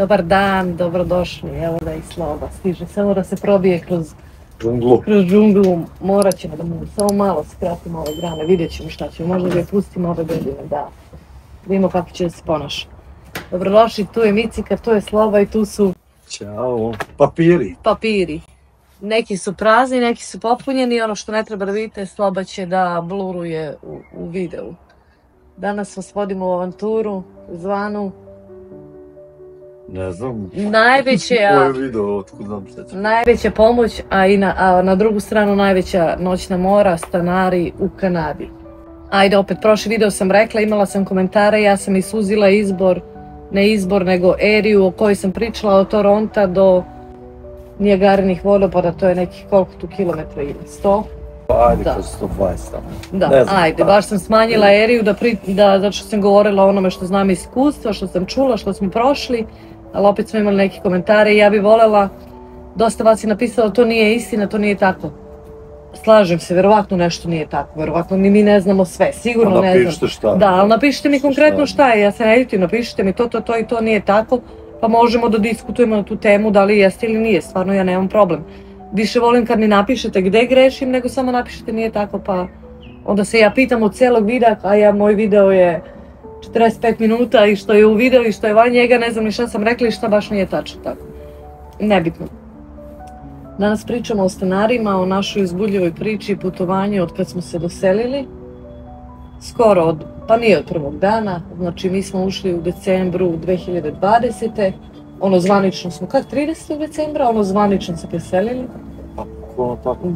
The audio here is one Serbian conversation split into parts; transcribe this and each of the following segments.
Dobar dan, dobrodošli, evo da i Sloba stiže, samo da se probije kroz džunglu, morat ćemo da mu samo malo skratimo ove grane, vidjet ćemo šta ćemo, možda da je pustimo ove godine, da vidimo kako će da se ponaša. Dobrodošli, tu je Micika, tu je Sloba i tu su... Ćao, papiri. Papiri. Neki su prazni, neki su popunjeni, ono što ne treba da vidite, Sloba će da bluruje u videu. Danas vas vodimo u avanturu, zvanu... Ne znam. Najveća pomoć, a na drugu stranu najveća noćna mora, stanari u Kanadi. Ajde, opet, prošli video sam rekla, imala sam komentare, ja sam isuzila izbor, ne izbor, nego eriju o kojoj sam pričala od Toronta do Nijagarinih vodopada, to je nekih koliko tu kilometra ili 100? Ajde, kroz 120 tamo. Da, ajde, baš sam smanjila eriju, zato što sam govorila o onome što znam iz iskustva, što sam čula, što smo prošli, ali opet smo imali neke komentare i ja bih voljela, dosta vas je napisalo da to nije istina, to nije tako. Slažem se, verovatno nešto nije tako, verovatno ni mi ne znamo sve, sigurno ne znam. Napišite šta. Da, ali napišite mi konkretno šta je, ja se ne ljutim, napišite mi to i to nije tako, pa možemo da diskutujemo na tu temu da li jeste ili nije, stvarno ja nemam problem. Više volim kad mi napišete gde grešim, nego samo napišete nije tako, pa onda se ja pitam od celog videa, a moj video je 45 minuta i što je u videu i što je van njega, ne znam ni šta sam rekla i šta baš nije tačno, tako. Nebitno. Danas pričamo o stanarima, o našoj uzbudljivoj priči i putovanju od kad smo se doselili. Skoro pa nije od prvog dana, znači mi smo ušli u decembru 2020. Ono zvanično smo, 30. decembra, ono zvanično se preselili. Ono tako,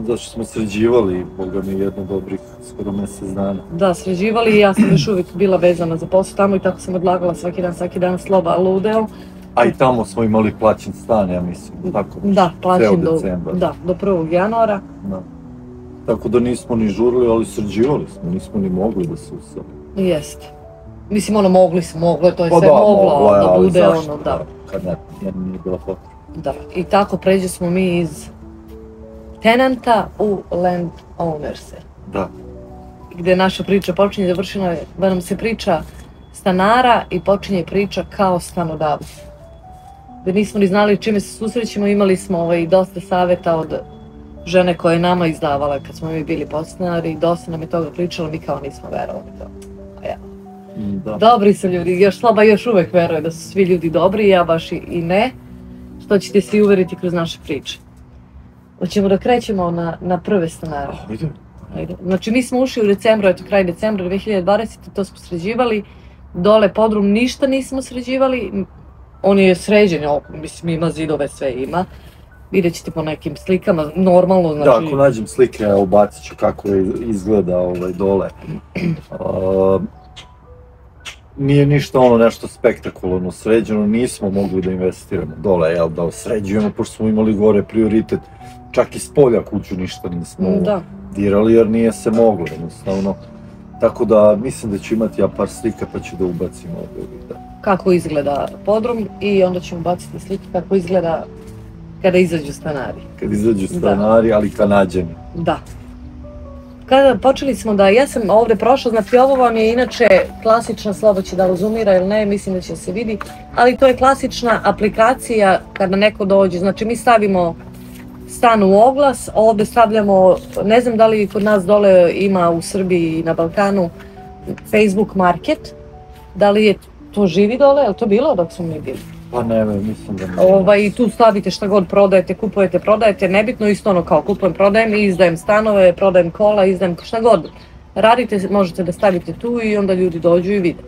zato što smo sređivali, boga mi, jedno dobrih skoro mjesec dana. Da, sređivali i ja sam još uvijek bila vezana za posao tamo i tako sam odlagala svaki dan Sloba ludeo. A i tamo smo imali plaćen stan, ja mislim, tako? Da, plaćen do 1. januara. Tako da nismo ni žurili, ali sređivali smo, nismo ni mogli da se uselimo. Jeste. Mislim, mogli smo, to je sve moglo da bude ono, da. Kad nije bila potreba. Da, i tako pređe smo mi iz tenanta u land owners-e. Da. Gde naša priča počinje, završena je, da nam se priča stanara i počinje priča kao stanodavci. Gde nismo ni znali čime se susrećemo, imali smo dosta saveta od žene koje je nama izdavala kad smo mi bili podstanari, dosta nam je toga pričala, mi kao nismo verovali to. Dobri su ljudi, Sloba još uvek veruje da su svi ljudi dobri, ja baš i ne, što ćete svi uveriti kroz naše priče. Hoćemo da krećemo na prve stanare. Ajde. Znači mi smo ušli u decembru, eto kraj decembra 2020. To smo sređivali, dole podrum ništa nismo sređivali, on je sređen, mislim ima zidove, sve ima. Vidjet ćete po nekim slikama, normalno znači... Da, ako nađem slike, ubacit ću kako izgleda dole. Nije ništa nešto spektakularno sređeno, nismo mogli da investiramo dole, da sređujemo, pošto smo imali gore prioritet. Čak i s polja kuću ništa nismo dirali jer nije se moglo jednostavno. Tako da mislim da ću imati ja par slika pa ću da ubacim ovdje u video. Kako izgleda podrum i onda ćemo baciti slike kako izgleda kada izađu stanari. Kad izađu stanari, ali Kanađani. Da. Kada počeli smo ja sam ovdje prošla, znači ovo vam je inače klasična, Sloba će da razumira ili ne, mislim da će se vidi, ali to je klasična aplikacija kada neko dođe, znači mi stavimo stan u oglas, ovdje stavljamo, ne znam da li kod nas dole ima u Srbiji i na Balkanu Facebook Market, da li je to živi dole, je li to bilo dok smo mi bili? Pa ne, mislim da ne. I tu stavite šta god prodajete, kupujete, prodajete, nebitno isto ono kao kupujem, prodajem i izdajem stanove, prodajem kola, izdajem šta god. Radite, možete da stavite tu i onda ljudi dođu i vide.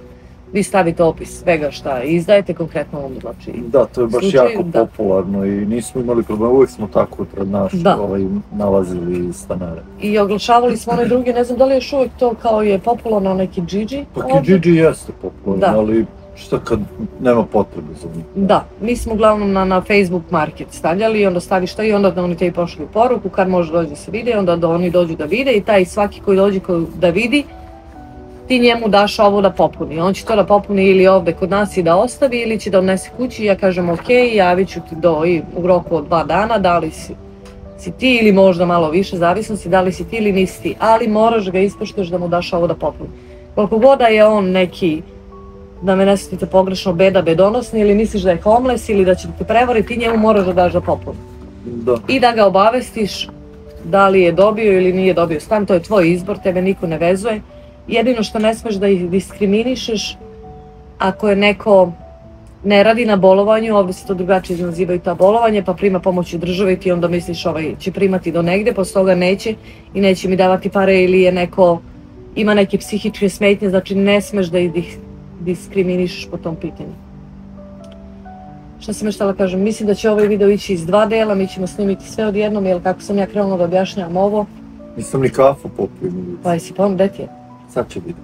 Vi stavite opis svega šta izdajete, konkretno onda znači... Da, to je baš jako popularno i nismo imali problema, uvijek smo tako pred naš nalazili stanare. I oglašavali smo one druge, ne znam da li još uvijek to kao je popularno neki Kijiji. Pa Kijiji jeste popularno, ali šta kad nema potrebe za njih. Da, mi smo uglavnom na Facebook Market stavljali i onda staviš to i onda oni tebi pošli poruku kad može doći da se vide, onda oni dođu da vide i taj svaki koji dođe da vidi, ti njemu daš ovo da popuni. On će to da popuni ili ovde kod nas i da ostavi ili će da odnese kući i ja kažem ok, javit ću ti u roku od 2 dana, da li si ti ili možda malo više, zavisno si da li si ti ili nisi ti, ali moraš ga ispoštuješ da mu daš ovo da popuni. Koliko god da je on neki da me ne shvatite pogrešno, beda bedonosni, ili misliš da je homeless ili da će te prevariti, ti njemu moraš da daš da popuni. I da ga obavestiš da li je dobio ili nije dobio stan, to je tvoj izbor, tebe niko ne vezuje. Jedino što ne smeš da ih diskriminišeš, ako je neko ne radi na bolovanju, ovdje se to drugačije nazivaju ta bolovanje, pa prima pomoć od države i ti onda misliš ovaj će primati do negde, posle toga neće i neće mi davati pare, ili je neko, ima neke psihičke smetnje, znači ne smeš da ih diskriminišeš po tom pitanju. Šta sam još htjela kažem, mislim da će ovaj video ići iz 2 dela, mi ćemo snimiti sve odjednom, jer kako sam ja krenula da objašnjavam ovo. Nisam ni kafu popio. Pa jesi pomno, gde ti je? Sad će biti.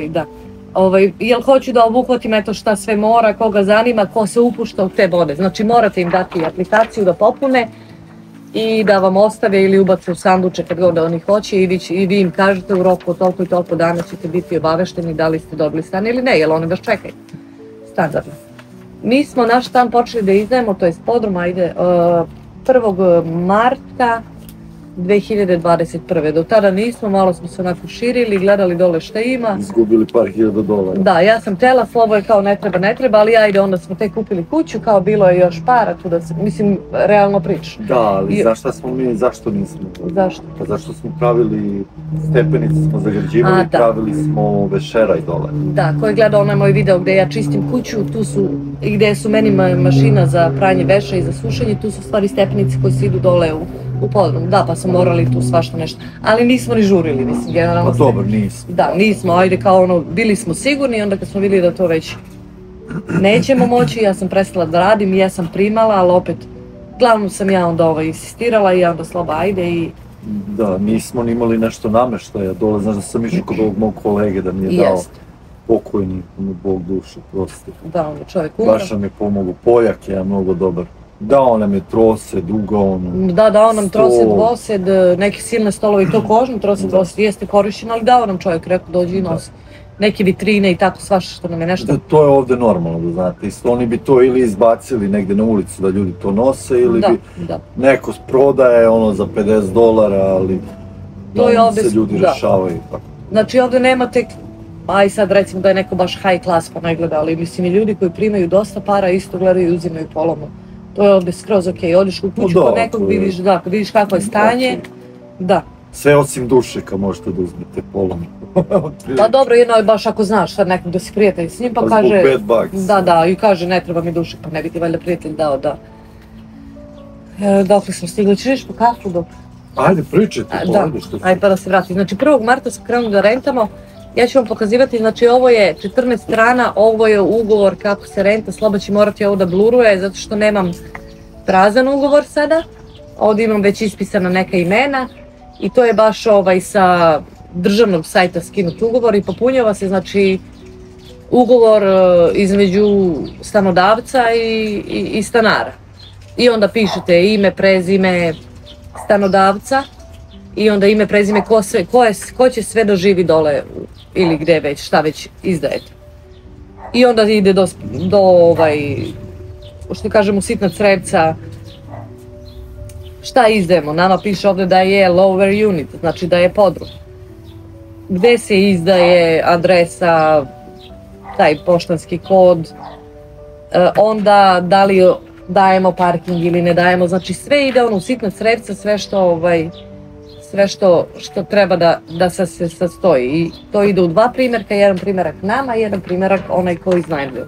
Da. Jel hoću da obuhvatim eto šta sve mora, koga zanima, ko se upušta u te vode. Znači morate im dati aplikaciju da popune i da vam ostave ili ubace u sanduče kad god oni hoće i vi im kažete u roku od toliko i toliko dana ćete biti obavešteni da li ste dobili stan ili ne, jer oni vas čekaju. Standardno. Mi smo naš stan počeli da izdajemo, to je podrum, 1. marta 2021. Do tada nismo, malo smo se onako širili, gledali dole šta ima. Izgubili par hiljada dolara. Da, ja sam tela, Slobo je kao ne treba, ali ajde, onda smo tek kupili kuću, kao bilo je još para tu da se, mislim, realno priča. Da, ali zašto nismo? Zašto? Pa zašto smo pravili stepenice, smo zagrađivali, pravili smo vešeraj dole. Da, ko je gledao onaj moj video gde ja čistim kuću, tu su, gde su meni mašina za pranje veša i za sušenje, tu su stvari stepenice koje se idu dole u podrum, da, pa smo morali tu svašta nešto, ali nismo ni žurili, mislim, generalno. Pa dobro, nismo. Da, nismo, ajde, kao ono, bili smo sigurni, onda kad smo vidjeli da to već nećemo moći, ja sam prestala da radim i ja sam primala, ali opet, glavno sam ja onda insistirala i ja onda Sloba ajde i... Da, nismo ni imali nešto nameštaja dole, znaš da sam išao kod ovog mog kolege da mi je dao pokojni, Bog dušu, prosti. Da, onda čovjek umro. Baš nam je pomogao, Poljak je mnogo dobar. Dao nam je trosed, ugao. Da, dao nam trosed, dvosed, neke silne stolove i to kožno trosed, dvosed jeste korišćen, ali dao nam čovjek, rekao dođi i nosi. Neke vitrine i tako svašta što nam je nešto. To je ovdje normalno, da znate, isto oni bi to ili izbacili negdje na ulicu da ljudi to nose ili bi neko prodaje za $50, ali se ljudi rešavaju. Znači ovdje nema tek, aj sad recimo da je neko baš high class pa ne gleda, ali mislim i ljudi koji primaju dosta para isto gledaju i uzimaju polovno. To je ovdje skroz okej, odiš u kuću kod nekog, vidiš kako je stanje, da. Sve osim dušeka možete da uzmete polovno. Pa dobro, jedno je baš ako znaš sad nekog da si prijatelj s njim pa kaže... Zbog $5. Da, i kaže ne treba mi dušek, pa ne bi ti valjda prijatelj dao, da. Dokle smo stigli, ćeš ići po kafu dok... Ajde, pričajte to, ajde što... Ajde pa da se vratim. Znači 1. marta smo krenuli da rentamo. Ja ću vam pokazivati, znači ovo je 14 strana, ovo je ugovor kako se renta, Sloba će morati ovo da bluruje zato što nemam prazan ugovor sada. Ovdje imam već ispisana neka imena i to je baš sa državnog sajta skinut ugovor i popunjava se znači ugovor između stanodavca i stanara. I onda pišete ime, prezime stanodavca i onda ime, prezime ko će sve da živi dole ili gde već, šta već izdajete. I onda ide do što kažemo sitna crevca, šta izdajemo, nama piše ovdje da je lower unit, znači da je podrum. Gde se izdaje adresa, taj poštanski kod, onda da li dajemo parking ili ne dajemo, znači sve ide u sitna crevca, sve što treba da se sastoji. I to ide u 2 primjerka, jedan primjerak nama i jedan primjerak onaj koji iznajmljuje.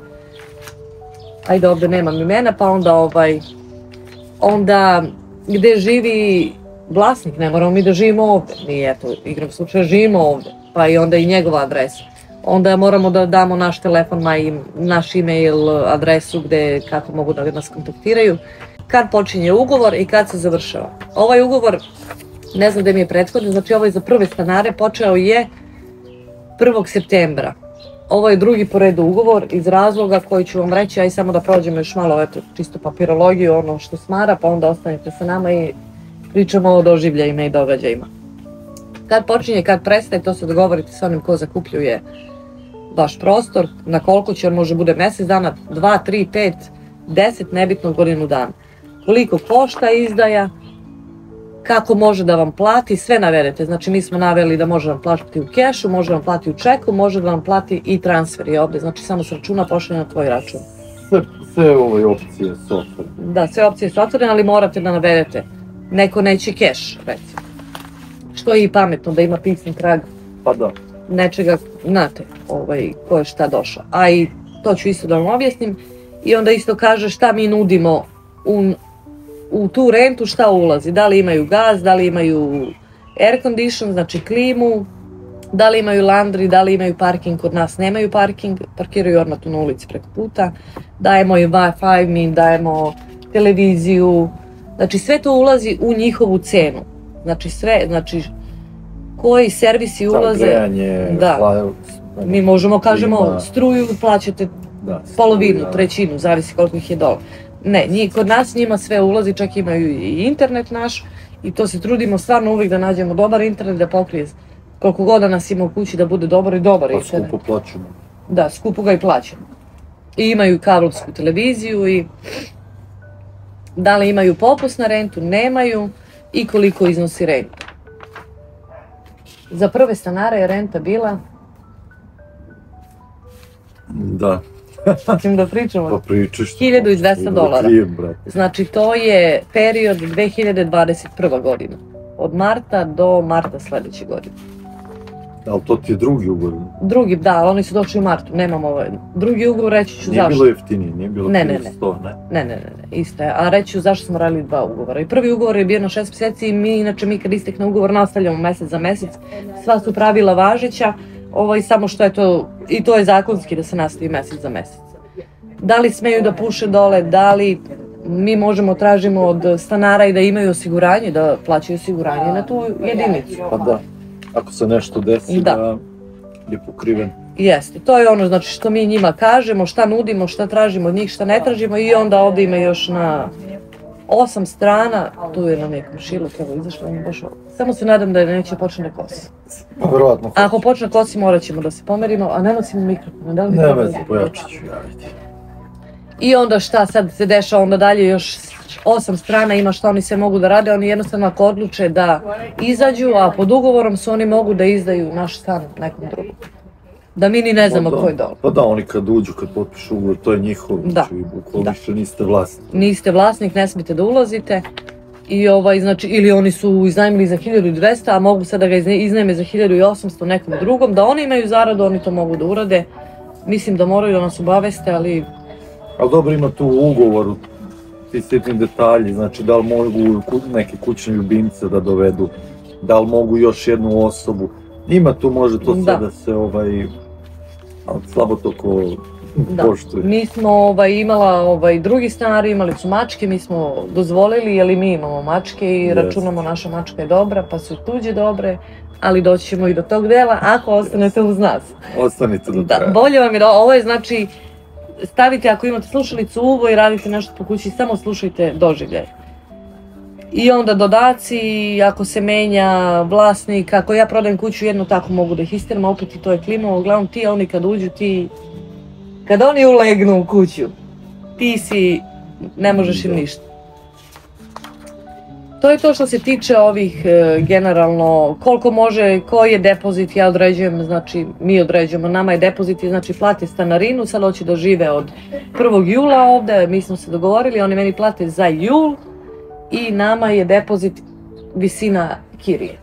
Ajde, ovdje nemam imena, pa onda gdje živi vlasnik, ne moramo mi da živimo ovdje, mi eto, igram slučaja, živimo ovdje, pa i onda i njegova adresa. Onda moramo da damo naš telefon, naš e-mail, adresu gdje, kako mogu da nas kontaktiraju. Kad počinje ugovor i kad se završava. Ovaj ugovor, ne znam gdje mi je prethodno, znači ovo je za prve stanare, počeo je 1. septembra. Ovo je drugi po redu ugovor iz razloga koji ću vam reći, a i samo da prođemo još malo, eto, čisto papirologiju, ono što smara, pa onda ostanete sa nama i pričamo o doživljajima i događajima. Kad počinje, kad prestaje, to se dogovorite s onim ko zakupljuje vaš prostor, na koliko će, on može bude mjesec dana, 2, 3, 5, 10, nebitno godinu dana. Koliko košta izdaja, kako može da vam plati, sve navedete. Znači mi smo naveli da može vam platiti u kešu, može vam plati u čeku, može da vam plati i transfer je ovde, znači samo s računa pošalje na tvoj račun. Sve ove opcije su otvorene. Da, sve opcije su otvorene, ali morate da navedete. Neko neće keš, recimo. Što je i pametno, da ima pisni trag. Pa da. Nečega, znate, ko je šta došao. A i to ću isto da vam objasnim. I onda isto kaže šta mi nudimo u tu rentu, šta ulazi. Da li imaju gaz, da li imaju air condition, znači klimu, da li imaju laundry, da li imaju parking, kod nas nemaju parking, parkiraju odmah tu na ulici preko puta. Dajemo i Wi-Fi, mi im dajemo televiziju, znači sve to ulazi u njihovu cenu. Znači sve, znači koji servisi ulaze, grejanje, da, mi možemo kažemo struju plaćate polovinu, trećinu, zavisi koliko ih je dole. Ne, kod nas njima sve ulazi, čak imaju i internet naš i to se trudimo stvarno uvijek da nađemo dobar internet, da pokrije koliko god da nas ima u kući da bude dobar i dobar internet. Pa skupo plaćamo. Da, skupo ga i plaćamo. I imaju i kablovsku televiziju i da li imaju popust na rentu, nemaju i koliko iznosi renta. Za prve stanare je renta bila... Da. Hoćemo da pričamo? Pa pričaš. $1200. Znači to je period 2021. godina. Od marta do marta sledeće godine. Ali to ti je drugi ugovor? Drugi, da, oni su došli u martu, nemamo ovaj. Drugi ugovor, reći ću zašto. Nije bilo jeftinije, nije bilo 100, ne? Ne, isto je. A reći ću zašto smo radili 2 ugovora. I prvi ugovor je bio na 6 mjeseci i mi, inače mi kad istekne ugovor nastavljamo mesec za mesec. Sva su pravila važeća, samo što je to, i to je zakonski da se nastavi mesec za mesec. Da li smeju da puše dole, da li mi možemo tražimo od stanara i da imaju osiguranje, da plaćaju osiguranje na tu jedinicu. Pa da. Ako se nešto desi da je pokriven. Jeste, to je ono znači što mi njima kažemo, šta nudimo, šta tražimo od njih, šta ne tražimo i onda ovdje ima još na 8 strana, tu je na nekom šilu, evo izašlo mi baš ovo. Samo se nadam da neće počne kosi. Pa verovatno. Ako počne kosi morat ćemo da se pomerimo, a ne nosimo mikrofon. Ne veze, pojačat ću javiti. I onda šta sad se dešava, onda dalje još 8 strana ima šta oni sve mogu da rade, oni jednostavno ako odluče da izađu, a pod ugovorom su oni mogu da izdaju naš stan nekom drugom. Da mi ni ne znamo ko je dole. Pa da, oni kad uđu, kad potpišu ugovor, to je njihov, znači ukoliko više niste vlasnik. Niste vlasnik, ne smijete da ulazite. I znači, ili oni su iznajmili za 1200, a mogu sad da ga iznajme za 1800 nekom drugom, da oni imaju zaradu, oni to mogu da urade. Mislim da moraju da nas obaveste, ali... Ali dobro, ima tu u ugovoru ti sitni detalji, znači da li mogu neke kućne ljubimce da dovedu, da li mogu još jednu osobu. Ima tu, može to sve da se slabo toko poštuje. Mi smo imala drugi stanari, imali su mačke, mi smo dozvolili, jer i mi imamo mačke i računamo naša mačka je dobra, pa su tuđe dobre, ali doći ćemo i do tog dela ako ostanete uz nas. Ostanite do kraja. Bolje vam je da ovo je znači, stavite ako imate slušalicu u uvo i radite nešto po kući, samo slušajte doživljaj. I onda dodaci, ako se menja vlasnik, ako ja prodajem kuću jednu, tako mogu da ih isteram, a opet i to je klima, uglavnom ti, oni kad uđu, kad oni ulegnu u kuću, ti si, ne možeš im ništa. To je to što se tiče ovih generalno, koliko može, koji je depozit, ja određujem, znači mi određujemo, nama je depozit, znači plate stanarinu, sad hoće da žive od 1. jula ovde, mi smo se dogovorili, oni meni plate za jul i nama je depozit visina kirije.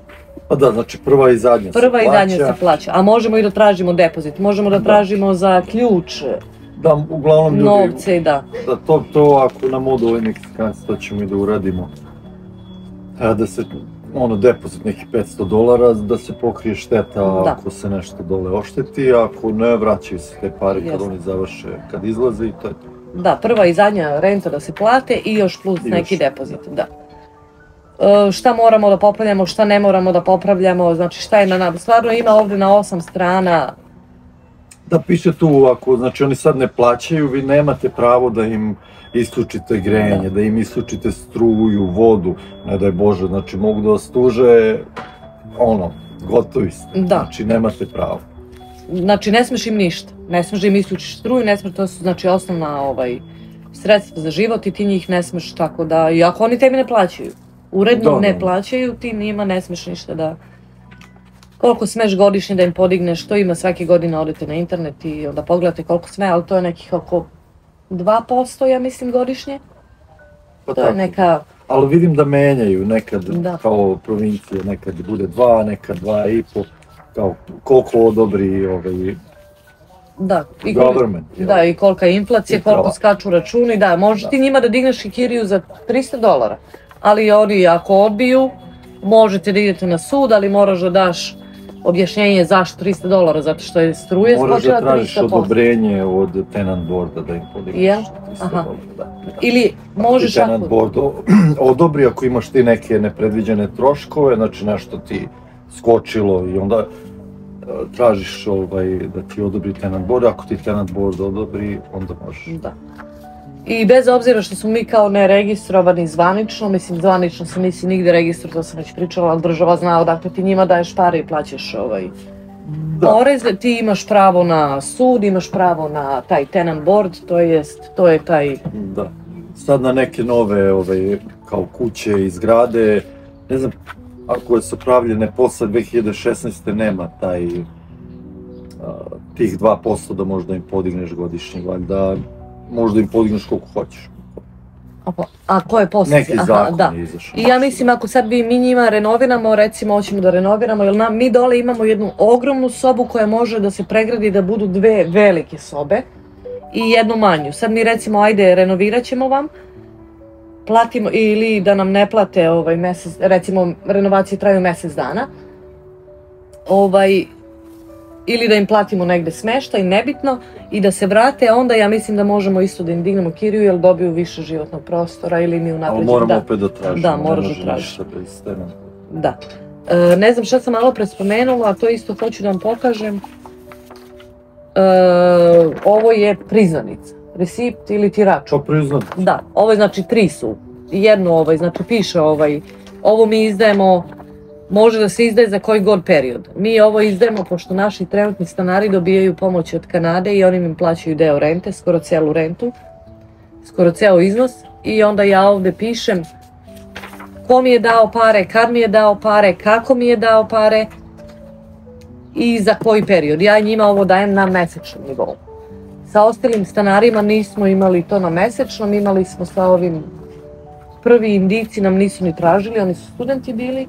Pa da, znači prva i zadnja se plaća. Prva i zadnja se plaća, a možemo i da tražimo depozit, možemo da tražimo za ključ, da, uglavnom ljudi, novce i da. To ako nam odu ovaj Meksikanci, to ćemo i da uradimo. Da se, depozit nekih $500, da se pokrije šteta ako se nešto dole ošteti, ako ne, vraćaju se te pare kad oni završe, kad izlaze i to je to. Da, prva i zadnja renta da se plate i još plus neki depozit, da. Šta moramo da popravljamo, šta ne moramo da popravljamo, znači šta je na nama, stvarno ima ovdje na 8 strana. Da, piše tu, ako znači oni sad ne plaćaju, vi nemate pravo da im isključite grejanje, da im isključite struju, vodu, ne daj Bože, znači mogu da vas tuže, gotovi ste, znači nemate pravo. Znači ne smeš im ništa, ne smeš da im isključiš struju, ne smeš, to su znači osnovna sredstva za život i ti njih ne smeš tako da, i ako oni tebi ne plaćaju, uredno ne plaćaju, ti njima ne smiješ ništa da... Koliko smeš godišnje da im podigneš, to ima svake godine, odete na internet i onda pogledate koliko sme, ali to je nekih oko 2%, ja mislim, godišnje. To je neka... Ali vidim da menjaju, nekad kao provincije, nekad bude 2, nekad 2,5, kao koliko odobri government. Da, i kolika je inflacija, koliko skaču računi, da, možeš ti njima da digneš i kiriju za $300, ali oni ako odbiju, možete da idete na sud, ali moraš da daš objašnjenje zašto $300, zato što je struje skočila 300%. Moraš da tražiš odobrenje od tenant boarda da im podigneš $300. Ili možeš ako... Tenant board odobri ako imaš ti neke nepredviđene troškove, znači nešto ti skočilo i onda tražiš da ti odobri tenant board, ako ti tenant board odobri, onda možeš. Da. I bez obzira što smo mi kao neregistrovani zvanično, mislim zvanično se nisi nigde registrovao, to sam već pričala, ali država zna odakle ti njima daješ pare i plaćaš porez, ti imaš pravo na sud, imaš pravo na taj tenant board, to je taj... Da, sad na neke nove kao kuće i zgrade, ne znam, ako su pravljene posle 2016. nema tih 2% da možda im podigneš godišnje, valjda možda im podigneš koliko hoćeš. A ko je posle? Neki zakon je izašao. I ja mislim ako sad mi njima renoviramo, recimo hoćemo da renoviramo, jer mi dole imamo jednu ogromnu sobu koja može da se pregradi da budu 2 velike sobe i jednu manju. Sad mi recimo ajde renovirat ćemo vam, platimo ili da nam ne plate mesec, recimo renovacije traju mesec dana, ili da im platimo negde smeštaj, nebitno, i da se vrate, onda ja mislim da možemo isto da im dignemo kiriju jer dobiju više životnog prostora ili mi unapređemo. Ali moramo opet da tražimo. Da, moraš da tražiš. Da. Ne znam šta sam malo pre spomenula, a to isto hoću da vam pokažem. Ovo je priznanica, recipt ili ti račun. To priznanica? Da, ovo je znači 3 su. Jednu znači piše ovo mi izdajemo, može da se izdaje za koji god period. Mi ovo izdajemo pošto naši trenutni stanari dobijaju pomoć od Kanade i oni im plaćaju deo rente, skoro celu rentu, skoro ceo iznos i onda ja ovde pišem ko mi je dao pare, kad mi je dao pare, kako mi je dao pare i za koji period. Ja njima ovo dajem na mesečnom nivou. Sa ostalim stanarima nismo imali to na mesečnom, imali smo sa ovim, prvi Indijci nam nisu ni tražili, oni su studenti bili.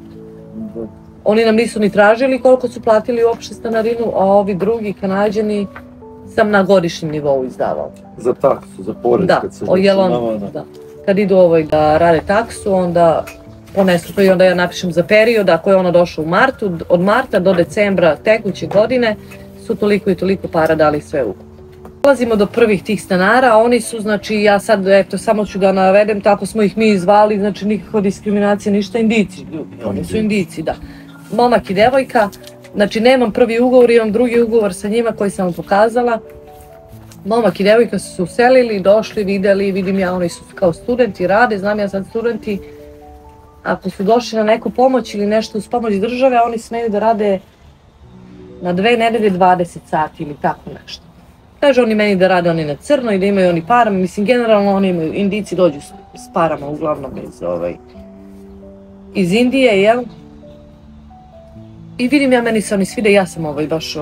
Oni nam nisu ni tražili koliko su platili uopšte stanarinu, a ovi drugi Kanađani sam na godišnjem nivou izdavao. Za taksu, za porez kad se računava? Da, kad idu da rade taksu, onda ponesu to i onda ja napišem za period, ako je ona došla u martu, od marta do decembra tekuće godine su toliko i toliko para dali sve ukupno. Dolazimo do prvih tih stanara, oni su, znači, ja sad, eto, samo ću da navedem, tako smo ih mi zvali, znači nikakva diskriminacija, ništa, Indijci ljudi, oni su Indijci, da. Momak i devojka, znači nemam prvi ugovor, imam drugi ugovor sa njima koji sam vam pokazala. Momak i devojka su se uselili, došli, videli, vidim ja, oni su kao studenti, rade, znam ja sad studenti, ako su došli na neku pomoć ili nešto uz pomoć države, oni smeju da rade na 2 nedelje 20 sati ili tako nešto. Kaže oni meni da rade oni na crno i da imaju oni parama, mislim generalno oni imaju, Indijci dođu s parama uglavnom iz Indije, jel? I vidim ja, meni se oni svide, ja sam baš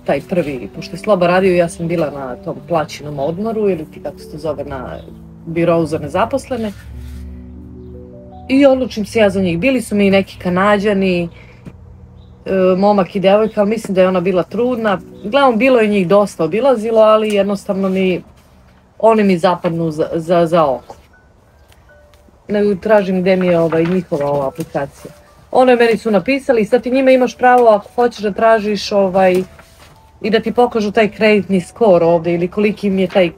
taj prvi, pošto je Sloba radio, ja sam bila na tom plaćenom odmoru ili ti kako se to zove na birou za nezaposlene. I odlučim se ja za njih, bili su mi neki Kanađani, momak i devojka, ali mislim da je ona bila trudna. Gledam, bilo je njih dosta obilazilo, ali jednostavno oni mi zapadnu za oko. Ne tražim gde mi je njihova ova aplikacija. One meni su napisali, sad ti njima imaš pravo ako hoćeš da tražiš i da ti pokažu taj kreditni skor ovde ili koliki im je taj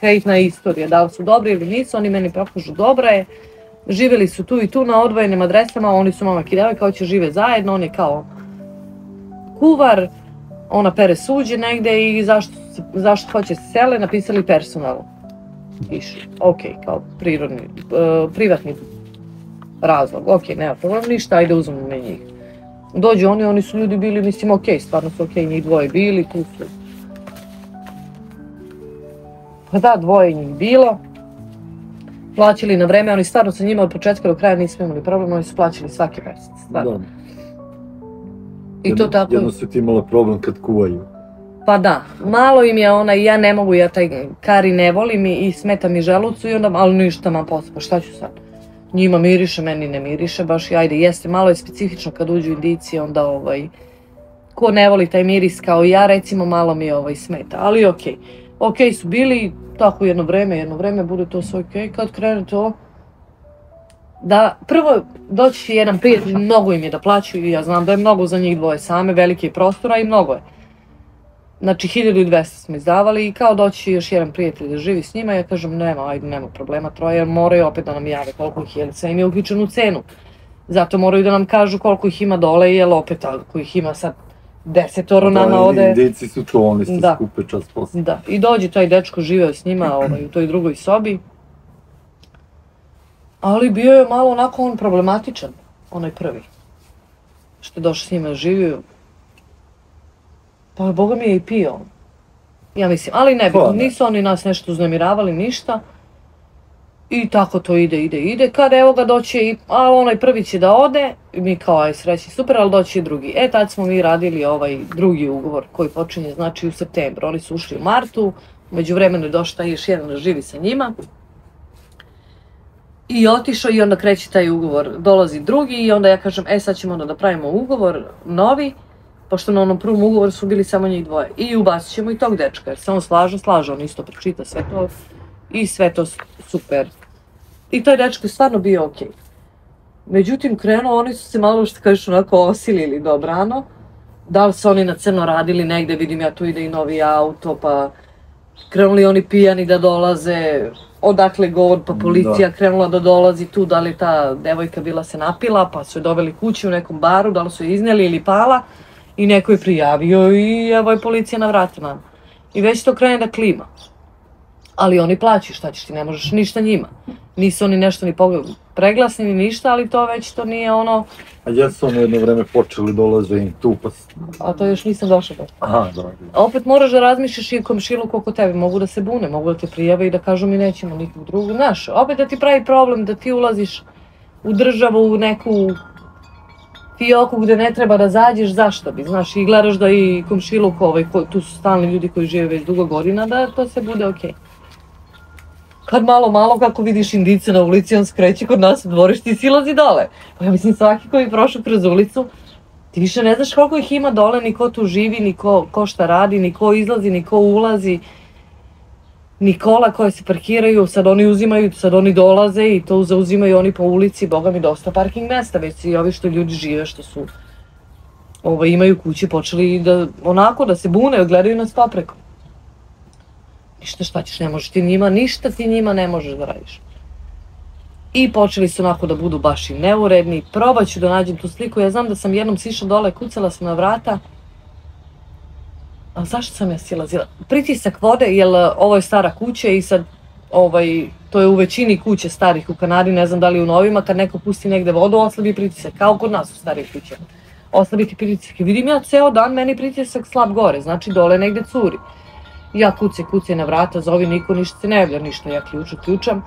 kreditna istorija, da li su dobri ili nisu, oni meni pokažu dobra je. Živjeli su tu i tu na odvojenim adresama, oni su momak i devojka, hoće žive zajedno, on je kao kuvar, ona pere suđe negde i zašto hoće se sele, napisali personal. Piše, ok, kao privatni razlog, ok, nema problem, ništa, ajde uzmemo me njih. Dođu oni su ljudi bili, mislim, ok, stvarno su ok, njih dvoje bili, tu su. Pa da, dvoje njih bilo. plaćali na vreme, oni stvarno sa njima od početka do kraja nismo imali problem, oni su plaćali svaki mesec, stvarno. I to tako... Jedno su ti imali problem kad kuvaju. Pa da, malo im je ja ne mogu, ja taj kari ne volim i smeta mi želucu i onda, ali ništa mam posao, pa šta ću sad? Njima miriše, meni ne miriše, baš i ajde, jeste, malo je specifično kad uđu Indijci, onda ko ne voli taj miris kao ja, recimo, malo mi smeta, ali okej. Okej su bili, tako jedno vreme bude to sve okej, kad krene to, da prvo doći jedan prijatelj, mnogo im je da plaćaju i ja znam da je mnogo za njih dvoje same, velike prostora i mnogo je. Znači 1200 smo izdavali i kao doći još jedan prijatelj da živi s njima, ja kažem nema problema, troje moraju opet da nam jave koliko ih je, sve im je uključeno u cenu. Zato moraju da nam kažu koliko ih ima dole, jer opet ako ih ima sad 10 nama ode... Indici su to, oni se skupe čas posle. Da, i dođe taj dečko, živeo s njima u toj drugoj sobi. Ali bio je malo onako on problematičan, onaj prvi. Što je došao s njima, živio. Pa Boga mi je i pio. Ja mislim, ali ne bitno, nisu oni nas nešto uznemiravali, ništa. I tako to ide. Kada evo ga doći, ali onaj prvi će da ode, mi kao aj sreći super, ali doći i drugi. Tad smo mi radili ovaj drugi ugovor koji počinje znači u septembru. Oni su ušli u martu, među vremenu je došao još jedan da živi sa njima. I otišao i onda kreće taj ugovor, dolazi drugi i onda ja kažem, sad ćemo onda da pravimo ugovor novi, pošto na onom prvom ugovoru su bili samo njih dvoje. I ubacit ćemo i tog dečka, jer se on slaže, on isto pročita sve to i sve to super. I taj dečko je stvarno bio okej. Međutim, krenuo, oni su se malo, što kažeš, onako osilili dobrano. Da li su oni na crno radili negde, vidim ja tu ide i novi auto, pa krenuli oni pijani da dolaze, odakle govor, pa policija krenula da dolazi tu, da li ta devojka bila se napila, pa su je doveli kući u nekom baru, da li su je izneli ili pala i neko je prijavio i evo je policija na vratima. I već to krene da klima. Ali oni plaćaju, šta ćeš ti, ne možeš ništa njima. Nisu oni nešto ni preglasni ni ništa, ali to već to nije ono... A jesu oni jedno vreme počeli dolaze im tu pa... A to još nisam došla do. Aha, dobro. Opet moraš da razmišljaš i komšiluku oko tebe, mogu da se bune, mogu da te prijave i da kažu mi nećemo nikog drugog. Znaš, opet da ti pravi problem da ti ulaziš u državu, u neku fioku gde ne treba da zađeš, zašto bi, znaš, i gledaš da i komšiluk, tu su stalni ljudi koji žive već dugo godina, da to se bude okej. Kad malo kako vidiš Indice na ulici, on skreće kod nas u dvorište i silazi dole. Pa ja mislim svaki koji je prošao kroz ulicu, ti više ne znaš koliko ih ima dole, ni ko tu živi, ni ko šta radi, ni ko izlazi, ni ko ulazi, ni kola koje se parkiraju, sad oni uzimaju, sad oni dolaze i to zauzimaju oni po ulici, boga mi dosta parking mesta, već i ovi što ljudi žive, što su, imaju kuće, počeli da onako da se bune, gledaju nas popreko. Ništa, šta ćeš, ne možeš ti njima, ništa ti njima ne možeš da radiš. I počeli su onako da budu baš i neuredni, probat ću da nađem tu sliku, ja znam da sam jednom sišla dole, kucala sam na vrata. A zašto sam ja silazila? Pritisak vode, jer ovo je stara kuća i sad, to je u većini kuće starih u Kanadi, ne znam da li u novima, kad neko pusti negde vodu, oslabi pritisak, kao kod nas u starih kuća. Oslabiti pritisak i vidim ja ceo dan, meni pritisak slab gore, znači dole negde curi. Ja kucaj na vrata, zovi niko, ništa se ne javlja, ništa, ja ključam.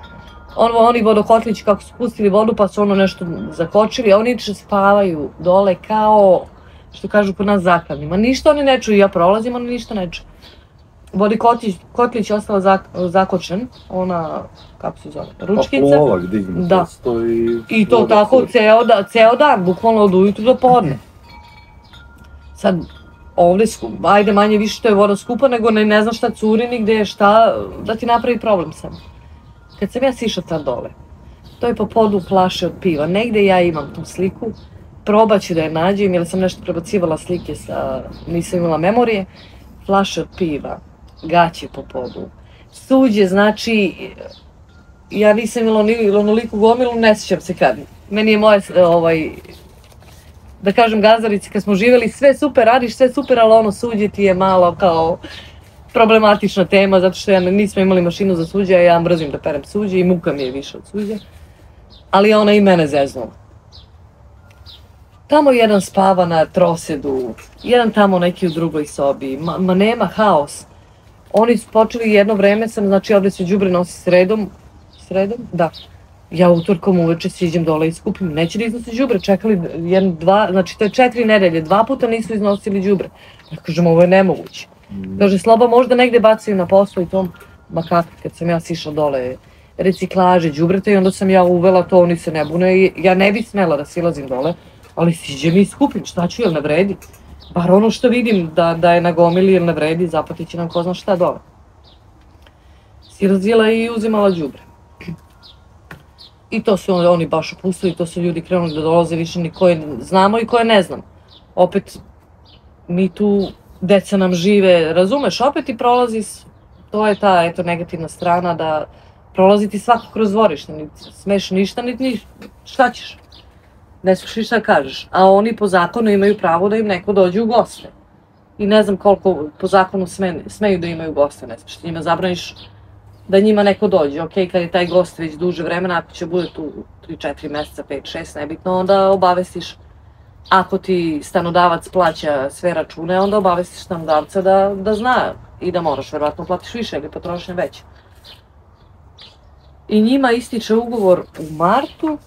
Oni vodokotlići kako su pustili vodu pa su nešto zakočili, a oni inače spavaju dole kao, što kažu kod nas, zakladnima. Ništa oni ne čuju, ja prolazim, oni ništa ne čuju. Vodokotlić je ostala zakočen, ona, kako se zove, ručkica. Pa plovak dignuta stoji... I to tako ceo dan, bukvalno od ujutru do podne. Sad, ovdje, ajde manje više što je voda skupa, nego ne znam šta curi ni gde je šta, da ti napravi problem sam. Kad sam ja sišla tad dole, to je po podu flaše od piva, negde ja imam tu sliku, probat ću da je nađem, jer sam nešto prebacivala slike, nisam imala memorije, flaše od piva, gaće po podu, suđe, znači, ja nisam imala onoliku gomilu, ne sjećam se kad, meni je moje, da kažem gazarici, kad smo živjeli, sve super radiš, sve super, ali ono suđe ti je malo kao problematična tema, zato što nismo imali mašinu za suđe, a ja mrzim da perem suđe i muka mi je više od suđe. Ali ona i mene zeznula. Tamo jedan spava na trosedu, jedan tamo neki u drugoj sobi, ma nema haos. Oni su počeli jedno vreme, znači ovdje se đubre nosi sredom, da. Ja utorkom uveče siđem dole i skupim, neće da iznose đubre, čekali jedan, dva, znači to je 4 nedelje, 2 puta nisu iznosili đubre. Ja kažem, ovo je nemoguće. Kaže, Sloba možda negde bacaju na poslu i tom, ma kakvi, kad sam ja sišla dole, reciklaže, đubreta i onda sam ja uvela to, oni se ne bune i ja ne bi smela da silazim dole, ali siđem i skupim, šta ću, jel ne vredi? Bar ono što vidim da je na gomili, jel ne vredi, zapatit će nam ko zna šta dole. Silazila i uzimala đubre. I to su oni baš opustili, to su ljudi krenuli da dolaze više ni koje znamo i koje ne znam. Opet, mi tu, deca nam žive, razumeš, opet i prolazi, to je ta, eto, negativna strana, da prolazi ti svako kroz dvorište, niti smeš ništa, niti šta ćeš. Ne smeš ništa da kažeš, a oni po zakonu imaju pravo da im neko dođe u goste. I ne znam koliko po zakonu smeju da imaju goste, ne smeš, njima zabraniš da njima neko dođe, ok, kad je taj gost već duže vremena, ako će bude tu 3-4 meseca, 5-6, nebitno, onda obavestiš. Ako ti stanodavac plaća sve račune, onda obavestiš stanodavca da zna i da moraš, verovatno platiš više ili potrošnja veća. I njima ističe ugovor u martu,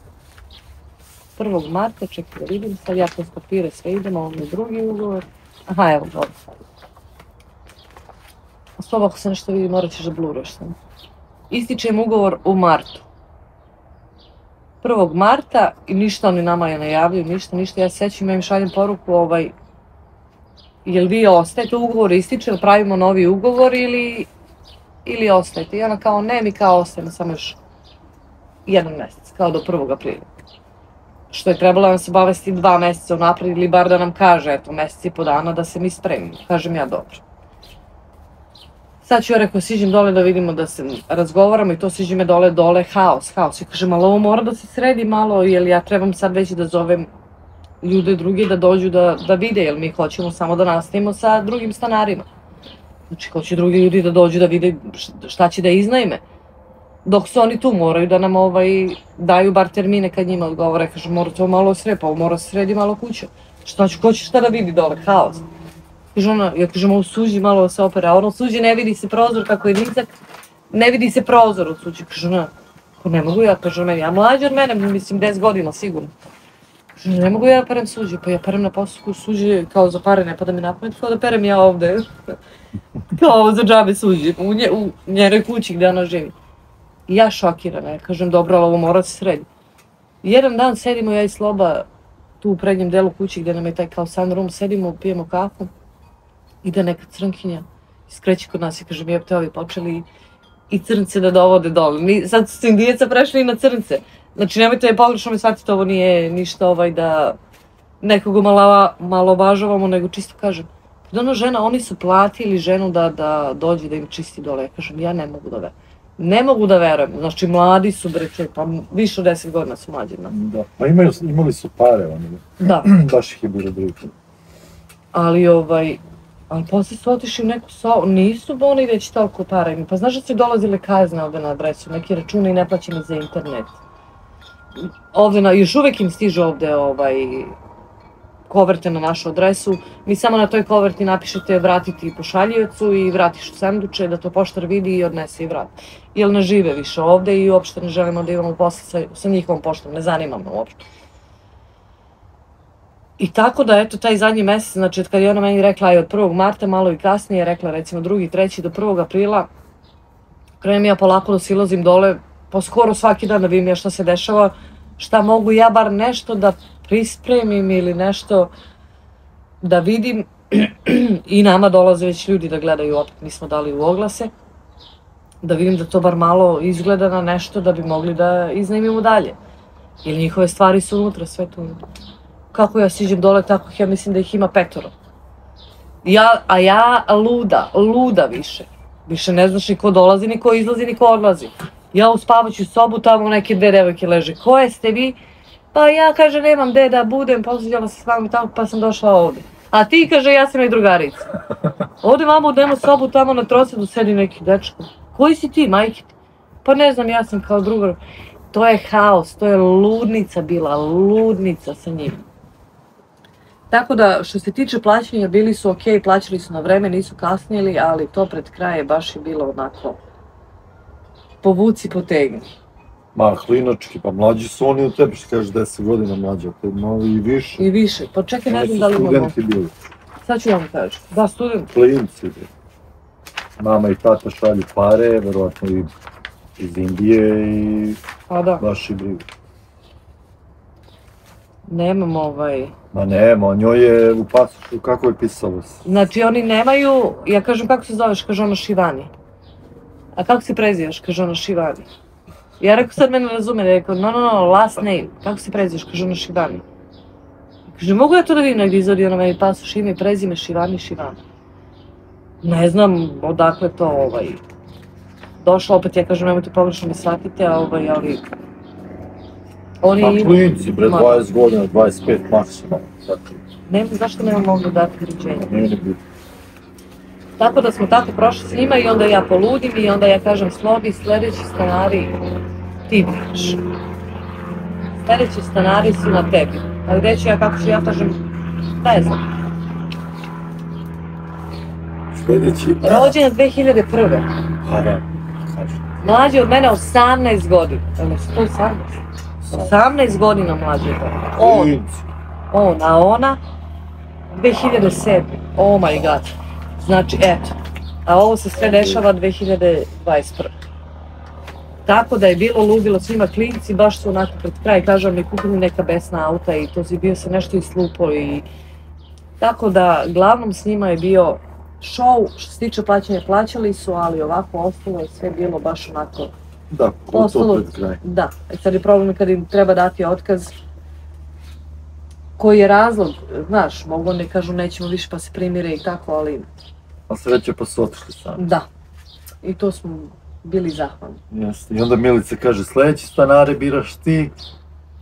1. marta, čekaj da vidim, sad ja kroz papire sve idemo, ovo je drugi ugovor. Aha, evo, dobro. Slobo, ako se nešto vidi, morat ćeš da bluruješ sam. Ističe im ugovor u martu. 1. marta i ništa oni nama je najavljaju, ništa, ja se sećam, ja im šaljem poruku, jel vi ostajete, ugovor ističe, ili pravimo novi ugovor ili ostajete. I ona kao, ne, mi kao ostajemo samo još 1 mesec, kao do 1. aprila. Što je trebalo nam se obavesti 2 meseca unapred ili bar da nam kaže, eto, mesec i po dana da se mi spremimo. Kažem ja, dobro. Sad ću ja rekao, siđem dole da vidimo da se razgovaramo i to siđe me dole, haos. I kažem, ali ovo mora da se sredi malo, jer ja trebam sad već da zovem ljude drugi da dođu da vide, jer mi hoćemo samo da nastavimo sa drugim stanarima. Znači, hoće drugi ljudi da dođu da vide šta će da iznajme. Dok su oni tu, moraju da nam daju bar termine kad njima odgovore. Kažem, mora to malo sredi, pa mora se sredi malo kuća. Šta ću, ko će šta da vidi dole, haos. Ja kažem, ovo suđi malo se opere, a ono suđi ne vidi se prozor kako je nizak, ne vidi se prozor od suđi. Kažem, ko ne mogu ja, kažem, ja mlađa od mene, mislim 10 godina sigurno. Kažem, ne mogu ja perem suđi, pa ja perem na poslu suđi kao za pare, ne pada mi na pamet, kao da perem ja ovde. Kao za džabe suđi, u njenoj kući gde ona živi. I ja šokirana, ja kažem, dobro, ali ovo mora da se sredi. Jedan dan sedimo ja i Sloba tu u prednjem delu kući gde nam je taj kao sunroom, sedimo, pijemo kafu. Ide neka crnkinja, iskreće kod nas i kaže, mi jebate, ovi počeli i crnce da dovode dole. Sad su Indijeca prešli i na crnce. Znači, nemojte je pogrešno mi shvatiti, ovo nije ništa da nekoga malo obažavamo, nego čisto kažem. Kad ono žena, oni su platili ženu da dođe da im čisti dole. Ja kažem, ja ne mogu da verujem. Ne mogu da verujem. Znači, mladi su, breče, pa više od 10 godina su mlađi. Da, pa imali su pare, oni. Da. Baš ih je bilo drugo. Ali posle su otišli u neku sobu, nisu oni već toliko para imali. Pa znaš da su dolazile kazne ovde na adresu, neki računi i neplaćeni za internet. Ovde, još uvek im stižu ovde koverte na našu adresu. Mi samo na toj koverti napišete vratiti pošaljivacu i vratiš u sanduče, da to poštar vidi i odnese i vrati. Jer ne žive više ovde i uopšte ne želimo da imamo posle sa njihovom poštom, ne zanima me uopšte. I tako da, eto, taj zadnji mesec, znači, kad je ona meni rekla i od 1. marta, malo i kasnije, rekla recimo 2., 3. do 1. aprila, krenem ja polako da silazim dole, pa skoro svaki dan da vidim ja šta se dešava, šta mogu ja bar nešto da prispremim ili nešto da vidim. I nama dolaze već ljudi da gledaju, opet mi smo dali u oglase, da vidim da to bar malo izgleda na nešto da bi mogli da iznajmimo dalje. Jer njihove stvari su unutra, sve tu unutra. Kako ja siđem dole, tako ja mislim da ih ima 5. A ja luda više. Više ne znaš ni ko dolazi, ni ko izlazi, ni ko odlazi. Ja u spavaću sobu, tamo neke 2 devojke leže. Koje ste vi? Pa ja, kaže, nemam gde da budem, posveđala se s vama tamo, pa sam došla ovde. A ti, kaže, ja sam i drugarica. Ovde vamo u dnevnu sobu, tamo na trosedu sedi neki dečko. Koji si ti, majke? Pa ne znam, ja sam kao drugar. To je haos, to je ludnica bila, ludnica sa njim. Tako da, što se tiče plaćanja, bili su okej, plaćali su na vreme, nisu kasnijeli, ali to pred kraj baš je bilo onako povuci, potegni. klinački, pa mlađi su oni od tebe, što kažeš 10 godina mlađi, a tebi malo i više. I više, pa čekaj, ne znam da li imamo. Oni su studenti bili. Sad ću vam kaži, da, studenti. Klinci, mama i tata šalju pare, verovatno i iz Indije i baš i brigu. Nemam Ma nema, njoj je u pasošu, kako je pisalo se? Znači oni nemaju, ja kažem kako se zoveš, kaže ona Šivani. A kako se prezivaš, kaže ona Šivani. Ja rekao sad mene razume, rekao no, last name, kako se prezivaš, kaže ona Šivani. Kaže, mogu ja to da vidim negdje izvodi ona meni pasoš, ime i prezime Šivani. Ne znam odakle to došlo, opet ja kažem nemojte pogrešno me shvatite, ali... Pa klinci, bre, 20 godina, 25 maksimalno. Ne znam zašto nema mogu dati uređenje. Nije ni bitno. Tako da smo tako prošli s njima i onda ja poludim i onda ja kažem Slobi, sljedeći stanari ti biš. Sljedeći stanari su na tebi. Ali reći ja kako ću ja kažem, šta je znam? Sljedeći... Rođen 2001. Pa da, kažem. Mlađi od mene 18 godina. 118? 18 godina mlađi od mene. Ona, 2007. Oh my god. Znači, eto. A ovo se sve dešava 2021. Tako da je bilo ludilo svima, klinci baš su onako pred kraj, kažem mi kupili neka besna auta i to bio se nešto islupo i... Tako da, glavnom s njima je bio show, što se tiče plaćanja, plaćali su, ali ovako ostalo je sve bilo baš onako... Da, to pred kraj. Da, sad je problem kad im treba dati otkaz. Koji je razlog, znaš, mogu oni kažu nećemo više pa se primire i tako, ali... A sreće pa su otišli sami. Da, i to smo bili zahvalni. Jeste, i onda Milica kaže sljedeći stanare biraš ti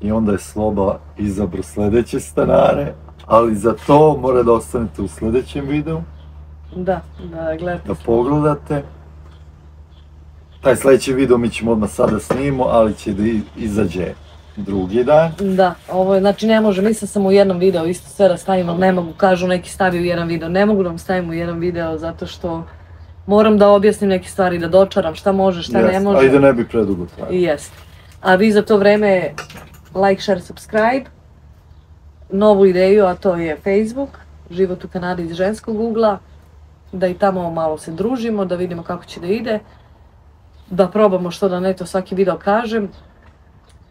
i onda je Sloba izabrao sljedeće stanare, ali za to mora da ostanete u sljedećem videu. Da gledate. Da pogledate. Taj sljedeći video mi ćemo odmah sada snimimo, ali će da izađe drugi dan. Da, ovo je, znači ne može, mislim sam u jednom videu isto sve da stavim, ali ne mogu, kažu neki stavi u jedan video, ne mogu da vam stavim u jedan video zato što moram da objasnim neke stvari, da dočaram šta može, šta ne može. A i da ne bi predugo trajalo. Jest. A vi za to vreme like, share, subscribe, novu ideju, a to je Facebook, Život u Kanadi iz ženskog ugla, da i tamo malo se družimo, da vidimo kako će da ide, da probamo što da ne to svaki video kažem.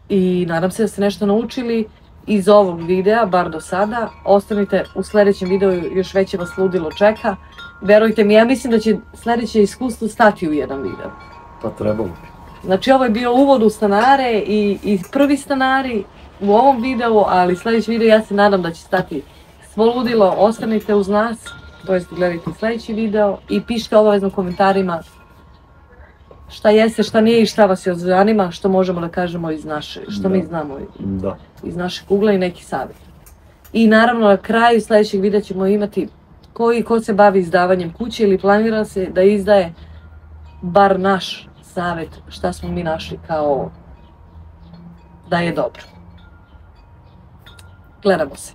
I nadam se da ste nešto naučili iz ovog videa, bar do sada. Ostanite u sljedećem videu, još veće vas ludilo čeka. Verujte mi, ja mislim da će sljedeće iskustvo stati u jedan video. Pa trebalo bi. Znači ovo je bio uvod u stanare i prvi stanari u ovom videu, ali sljedeći video ja se nadam da će stati svo ludilo. Ostanite uz nas, to jest gledajte sljedeći video i pišite obavezno u komentarima šta jeste, šta nije i šta vas još zanima, što možemo da kažemo iz naše, što mi znamo iz našeg ugla i neki savjet. I naravno na kraju sljedećeg videa ćemo imati ko se bavi izdavanjem kuće ili planira se da izdaje bar naš savjet šta smo mi našli kao da je dobro. Gledamo se.